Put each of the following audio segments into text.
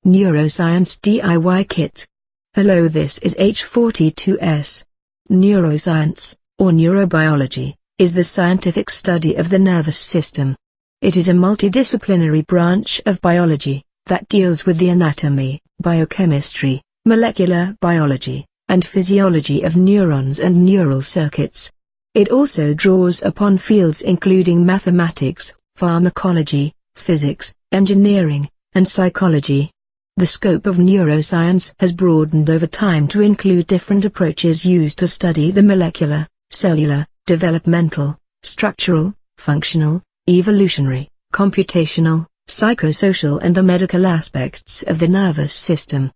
Neuroscience DIY Kit. Hello, this is H42S. Neuroscience, or neurobiology, is the scientific study of the nervous system. It is a multidisciplinary branch of biology that deals with the anatomy, biochemistry, molecular biology, and physiology of neurons and neural circuits. It also draws upon fields including mathematics, pharmacology, physics, engineering, and psychology. The scope of neuroscience has broadened over time to include different approaches used to study the molecular, cellular, developmental, structural, functional, evolutionary, computational, psychosocial and the medical aspects of the nervous system.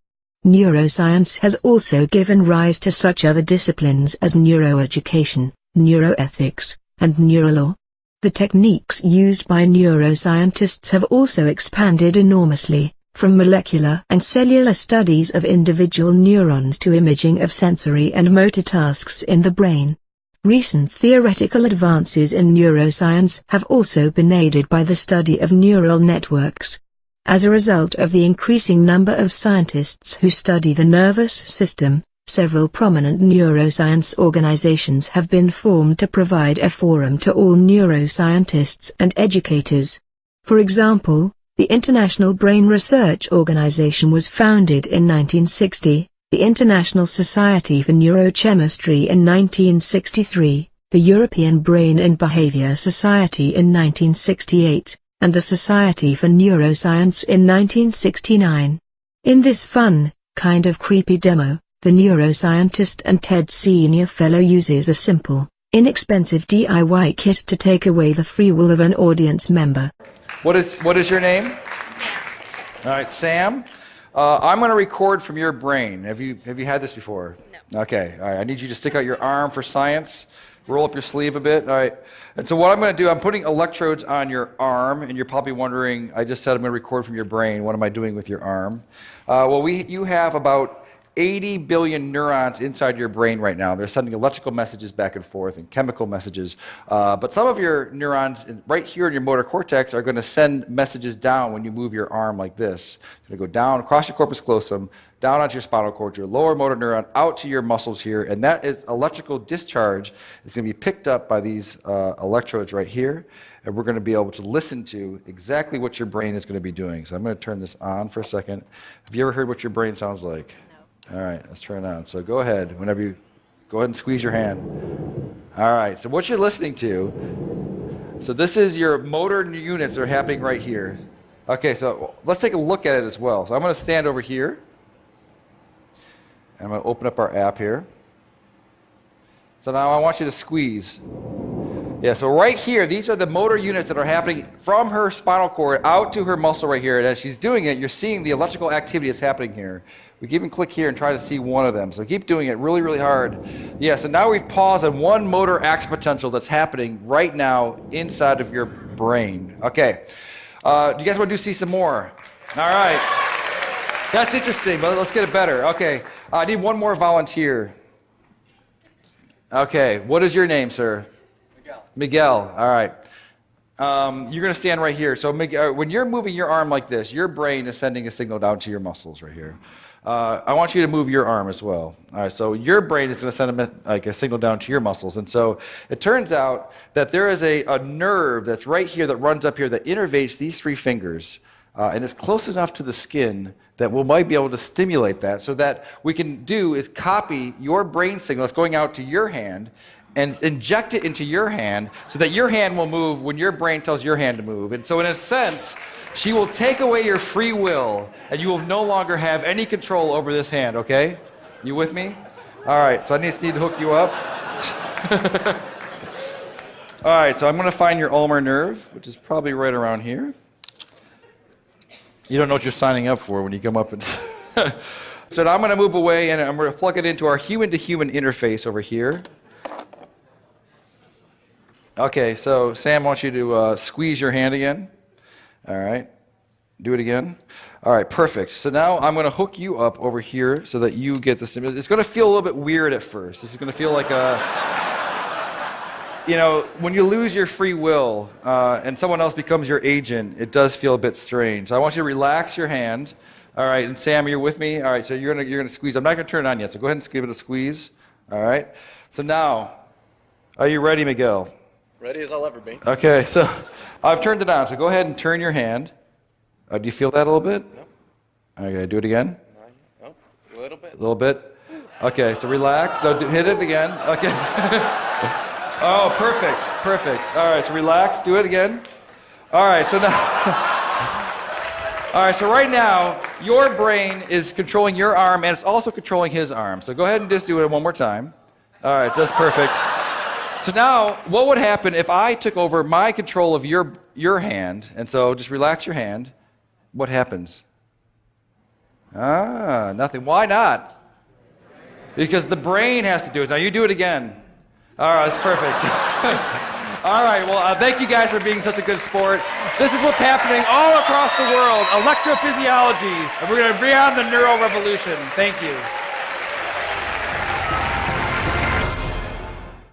Neuroscience has also given rise to such other disciplines as neuroeducation, neuroethics, and neurolaw. The techniques used by neuroscientists have also expanded enormously, from molecular and cellular studies of individual neurons to imaging of sensory and motor tasks in the brain. Recent theoretical advances in neuroscience have also been aided by the study of neural networks. As a result of the increasing number of scientists who study the nervous system, several prominent neuroscience organizations have been formed to provide a forum to all neuroscientists and educators. For example, the International Brain Research Organization was founded in 1960, the International Society for Neurochemistry in 1963, the European Brain and Behavior Society in 1968, and the Society for Neuroscience in 1969. In this fun, kind of creepy demo, the neuroscientist and TED Senior Fellow uses a simple, inexpensive DIY kit to take away the free will of an audience member. What is your name? Sam. All right, Sam. I'm going to record from your brain. Have you had this before? No. Okay. All right. I need you to stick out your arm for science. Roll up your sleeve a bit. All right. And so what I'm going to do, I'm putting electrodes on your arm, and you're probably wondering, I just said I'm going to record from your brain. What am I doing with your arm? You have about 80 billion neurons inside your brain right now. They're sending electrical messages back and forth and chemical messages. But some of your neurons right here in your motor cortex are going to send messages down when you move your arm like this. It's going to go down across your corpus callosum, down onto your spinal cord, your lower motor neuron, out to your muscles here. And that is electrical discharge. It's going to be picked up by these electrodes right here. And we're going to be able to listen to exactly what your brain is going to be doing. So I'm going to turn this on for a second. Have you ever heard what your brain sounds like? All right, let's turn it on. So go ahead, go ahead and squeeze your hand. All right, so what you're listening to, so this is your motor units that are happening right here. Okay, so let's take a look at it as well. So I'm going to stand over here. And I'm going to open up our app here. So now I want you to squeeze. Yeah, so right here, these are the motor units that are happening from her spinal cord out to her muscle right here. And as she's doing it, you're seeing the electrical activity that's happening here. We can even click here and try to see one of them. So keep doing it really, really hard. Yeah, so now we've paused on one motor action potential that's happening right now inside of your brain. Okay, do you guys want to see some more? All right. That's interesting, but let's get it better. Okay, I need one more volunteer. Okay, what is your name, sir? Miguel, all right. You're going to stand right here. So Miguel, when you're moving your arm like this, your brain is sending a signal down to your muscles right here. I want you to move your arm as well. All right, so your brain is going to send a signal down to your muscles. And so it turns out that there is a nerve that's right here that runs up here that innervates these three fingers. And it's close enough to the skin that we might be able to stimulate that. So that we can do is copy your brain signal that's going out to your hand and inject it into your hand so that your hand will move when your brain tells your hand to move. And so in a sense, she will take away your free will and you will no longer have any control over this hand, okay? You with me? All right, so I just need to hook you up. All right, so I'm going to find your ulnar nerve, which is probably right around here. You don't know what you're signing up for when you come up and... So now I'm going to move away and I'm going to plug it into our human-to-human interface over here. Okay, so Sam wants you to squeeze your hand again. All right, do it again. All right, perfect. So now I'm going to hook you up over here so that you get the stimulus. It's going to feel a little bit weird at first. This is going to feel like a, when you lose your free will and someone else becomes your agent, it does feel a bit strange. So I want you to relax your hand. All right, and Sam, you're with me? All right, so you're gonna squeeze. I'm not gonna turn it on yet, so go ahead and give it a squeeze. All right. So now, are you ready, Miguel? Ready as I'll ever be. Okay, so I've turned it on, so go ahead and turn your hand. Do you feel that a little bit? No. Okay, do it again. No, a little bit. A little bit. Okay, so relax. No, hit it again. Okay. Oh, perfect, perfect. All right, so relax. Do it again. All right, so now. All right, so right now, your brain is controlling your arm, and it's also controlling his arm. So go ahead and just do it one more time. All right, so that's perfect. So now, what would happen if I took over my control of your hand? And so just relax your hand. What happens? Nothing. Why not? Because the brain has to do it. Now you do it again. All right, that's perfect. All right, well, thank you guys for being such a good sport. This is what's happening all across the world, electrophysiology, and we're going to bring on the neuro revolution. Thank you.